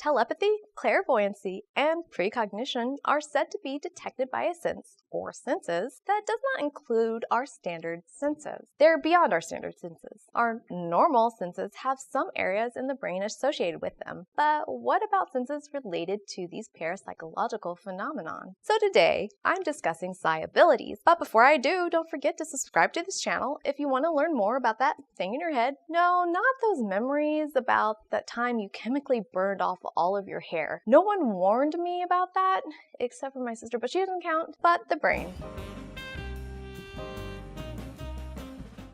Telepathy, clairvoyancy, and precognition are said to be detected by a sense, or senses, that does not include our standard senses. They're beyond our standard senses. Our normal senses have some areas in the brain associated with them, but what about senses related to these parapsychological phenomenon? So today, I'm discussing Psi Abilities, but before I do, don't forget to subscribe to this channel if you want to learn more about that thing in your head. No, not those memories about that time you chemically burned off all of your hair. No one warned me about that, except for my sister, but she doesn't count. But the brain.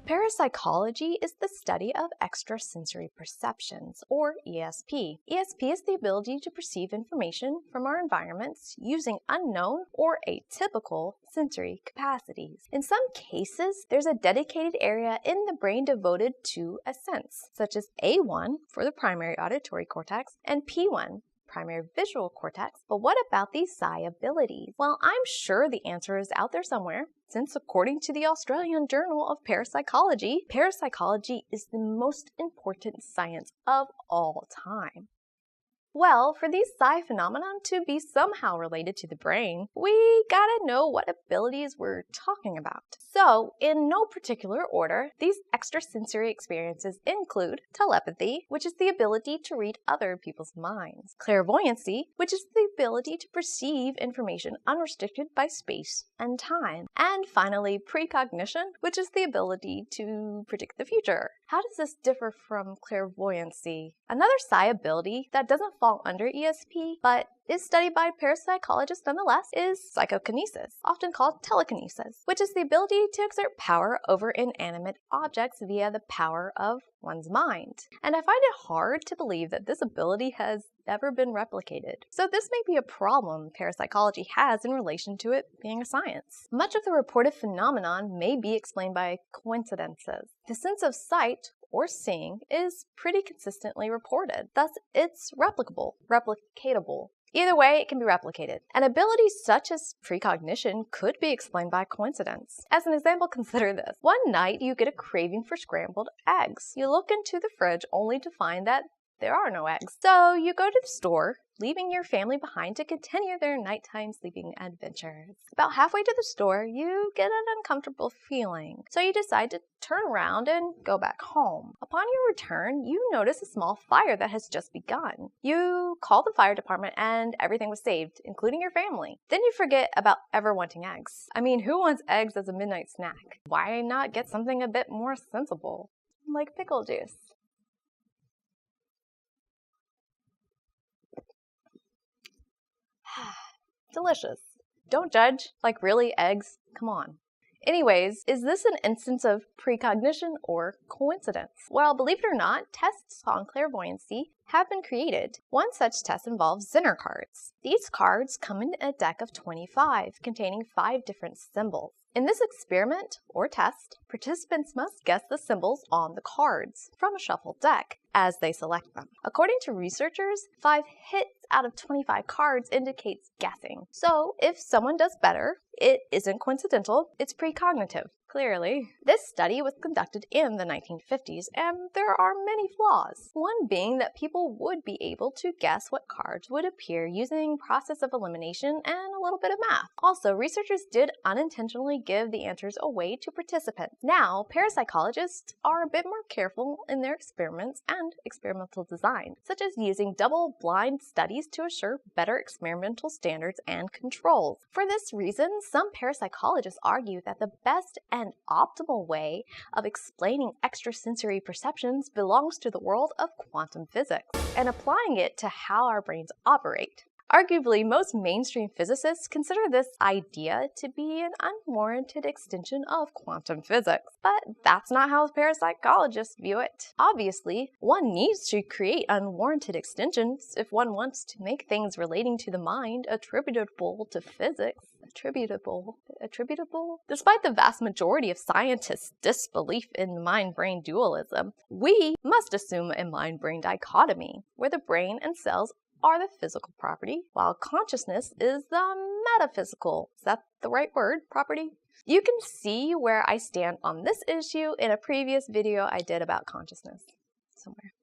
Parapsychology is the study of extrasensory perceptions, or ESP. ESP is the ability to perceive information from our environments using unknown or atypical sensory capacities. In some cases, there's a dedicated area in the brain devoted to a sense, such as A1 for the primary auditory cortex and P1, primary visual cortex. But what about these Psi abilities? Well, I'm sure the answer is out there somewhere, since according to the Australian Journal of Parapsychology, parapsychology is the most important science of all time. Well, for these psi phenomena to be somehow related to the brain, we gotta know what abilities we're talking about. So, in no particular order, these extrasensory experiences include telepathy, which is the ability to read other people's minds; clairvoyancy, which is the ability to perceive information unrestricted by space and time; and finally, precognition, which is the ability to predict the future. How does this differ from clairvoyancy? Another psi ability that doesn't fall under ESP, but is studied by parapsychologists nonetheless, is psychokinesis, often called telekinesis, which is the ability to exert power over inanimate objects via the power of one's mind. And I find it hard to believe that this ability has ever been replicated. So this may be a problem parapsychology has in relation to it being a science. Much of the reported phenomenon may be explained by coincidences. The sense of sight or seeing is pretty consistently reported. Thus, it's replicatable. Either way, it can be replicated. An ability such as precognition could be explained by coincidence. As an example, consider this. One night, you get a craving for scrambled eggs. You look into the fridge only to find that there are no eggs. So you go to the store, leaving your family behind to continue their nighttime sleeping adventures. About halfway to the store, you get an uncomfortable feeling, so you decide to turn around and go back home. Upon your return, you notice a small fire that has just begun. You call the fire department and everything was saved, including your family. Then you forget about ever wanting eggs. I mean, who wants eggs as a midnight snack? Why not get something a bit more sensible, like pickle juice? Delicious. Don't judge. Like, really, eggs? Come on. Anyways, is this an instance of precognition or coincidence? Well, believe it or not, tests on clairvoyancy have been created. One such test involves Zener cards. These cards come in a deck of 25, containing 5 different symbols. In this experiment, or test, participants must guess the symbols on the cards from a shuffled deck as they select them. According to researchers, 5 hits out of 25 cards indicates guessing. So if someone does better, it isn't coincidental, it's precognitive. Clearly. This study was conducted in the 1950s, and there are many flaws. One being that people would be able to guess what cards would appear using process of elimination and a little bit of math. Also, researchers did unintentionally give the answers away to participants. Now, parapsychologists are a bit more careful in their experiments and experimental design, such as using double-blind studies to assure better experimental standards and controls. For this reason, some parapsychologists argue that the best and optimal way of explaining extrasensory perceptions belongs to the world of quantum physics and applying it to how our brains operate. Arguably, most mainstream physicists consider this idea to be an unwarranted extension of quantum physics, but that's not how parapsychologists view it. Obviously, one needs to create unwarranted extensions if one wants to make things relating to the mind attributable to physics. Attributable? Despite the vast majority of scientists' disbelief in mind-brain dualism, we must assume a mind-brain dichotomy, where the brain and cells are the physical property, while consciousness is the metaphysical. Is that the right word? Property? You can see where I stand on this issue in a previous video I did about consciousness somewhere.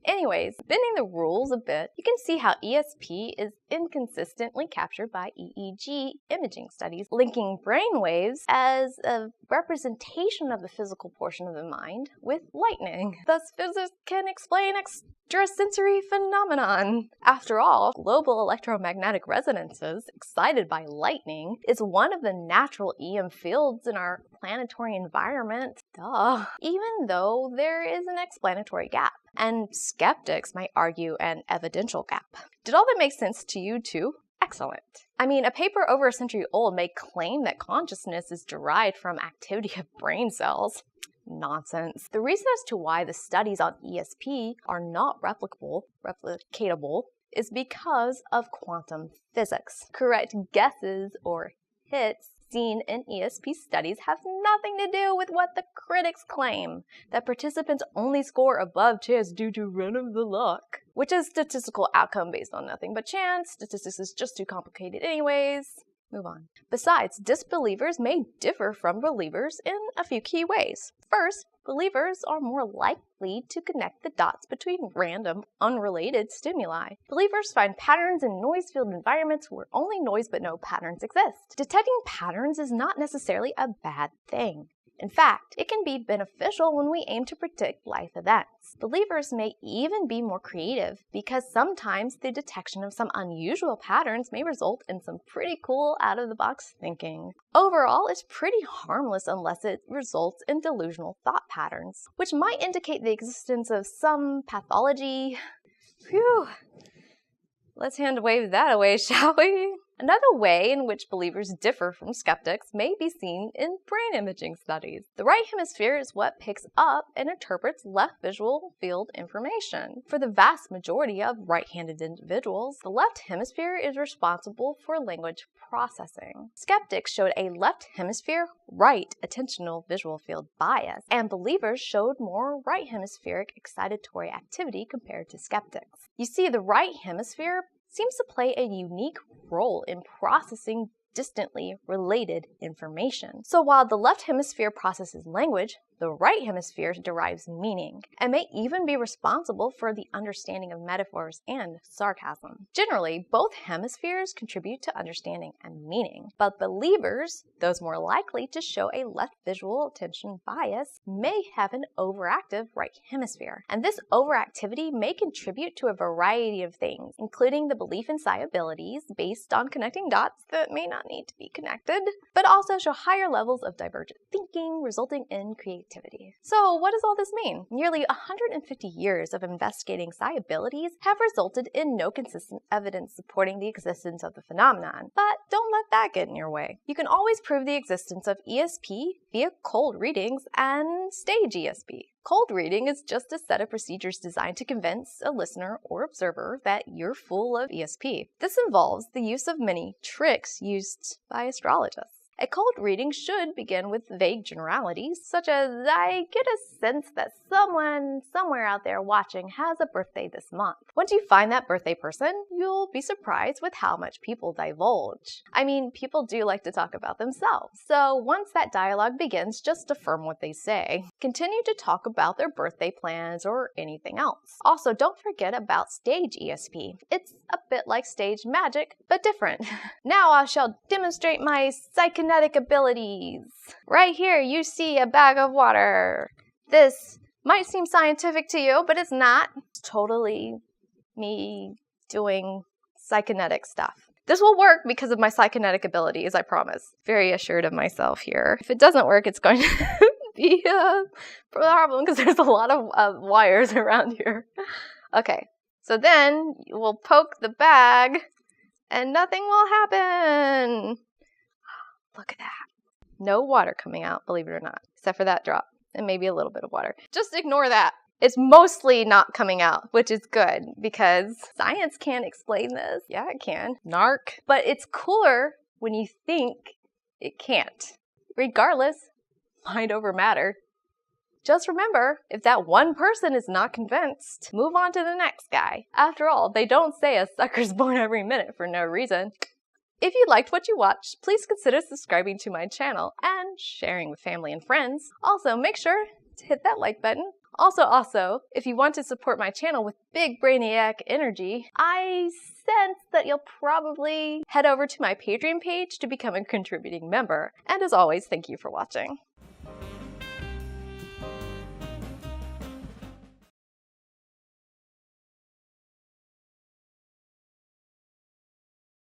Anyways, bending the rules a bit, you can see how ESP is inconsistently captured by EEG imaging studies, linking brain waves as a representation of the physical portion of the mind with lightning. Thus, physics can explain extrasensory phenomenon. After all, global electromagnetic resonances excited by lightning is one of the natural EM fields in our planetary environment. Duh. Even though there is an explanatory gap, and skeptics might argue an evidential gap. Did all that make sense to you too? Excellent. I mean, a paper over a century old may claim that consciousness is derived from activity of brain cells. Nonsense. The reason as to why the studies on ESP are not replicatable is because of quantum physics. Correct guesses or hits seen in ESP studies have nothing to do with what the critics claim, that participants only score above chance due to run of the luck, which is statistical outcome based on nothing but chance. Statistics is just too complicated anyways. Move on. Besides, disbelievers may differ from believers in a few key ways. First, believers are more likely to connect the dots between random, unrelated stimuli. Believers find patterns in noise-filled environments where only noise but no patterns exist. Detecting patterns is not necessarily a bad thing. In fact, it can be beneficial when we aim to predict life events. Believers may even be more creative because sometimes the detection of some unusual patterns may result in some pretty cool out-of-the-box thinking. Overall, it's pretty harmless unless it results in delusional thought patterns, which might indicate the existence of some pathology. Phew! Let's hand-wave that away, shall we? Another way in which believers differ from skeptics may be seen in brain imaging studies. The right hemisphere is what picks up and interprets left visual field information. For the vast majority of right-handed individuals, the left hemisphere is responsible for language processing. Skeptics showed a left hemisphere right attentional visual field bias, and believers showed more right hemispheric excitatory activity compared to skeptics. You see, the right hemisphere seems to play a unique role in processing distantly related information. So while the left hemisphere processes language, the right hemisphere derives meaning, and may even be responsible for the understanding of metaphors and sarcasm. Generally, both hemispheres contribute to understanding and meaning, but believers, those more likely to show a left visual attention bias, may have an overactive right hemisphere. And this overactivity may contribute to a variety of things, including the belief in Psi abilities based on connecting dots that may not need to be connected, but also show higher levels of divergent thinking, resulting in creativity. So what does all this mean? Nearly 150 years of investigating Psi abilities have resulted in no consistent evidence supporting the existence of the phenomenon. But don't let that get in your way. You can always prove the existence of ESP via cold readings and stage ESP. Cold reading is just a set of procedures designed to convince a listener or observer that you're full of ESP. This involves the use of many tricks used by astrologists. A cold reading should begin with vague generalities, such as, I get a sense that someone somewhere out there watching has a birthday this month. Once you find that birthday person, you'll be surprised with how much people divulge. I mean, people do like to talk about themselves. So once that dialogue begins, just affirm what they say. Continue to talk about their birthday plans or anything else. Also, don't forget about stage ESP. It's a bit like stage magic, but different. Now I shall demonstrate my psychokinetic abilities. Right here you see a bag of water. This might seem scientific to you, but it's not. It's totally me doing psychokinetic stuff. This will work because of my psychokinetic abilities, I promise. Very assured of myself here. If it doesn't work, it's going to be a problem because there's a lot of wires around here. Okay, so then we'll poke the bag and nothing will happen. Look at that. No water coming out, believe it or not, except for that drop and maybe a little bit of water. Just ignore that. It's mostly not coming out, which is good because science can't explain this. Yeah, it can. Narc. But it's cooler when you think it can't. Regardless, mind over matter. Just remember, if that one person is not convinced, move on to the next guy. After all, they don't say a sucker's born every minute for no reason. If you liked what you watched, please consider subscribing to my channel and sharing with family and friends. Also, make sure to hit that like button. Also, if you want to support my channel with big brainiac energy, I sense that you'll probably head over to my Patreon page to become a contributing member. And as always, thank you for watching.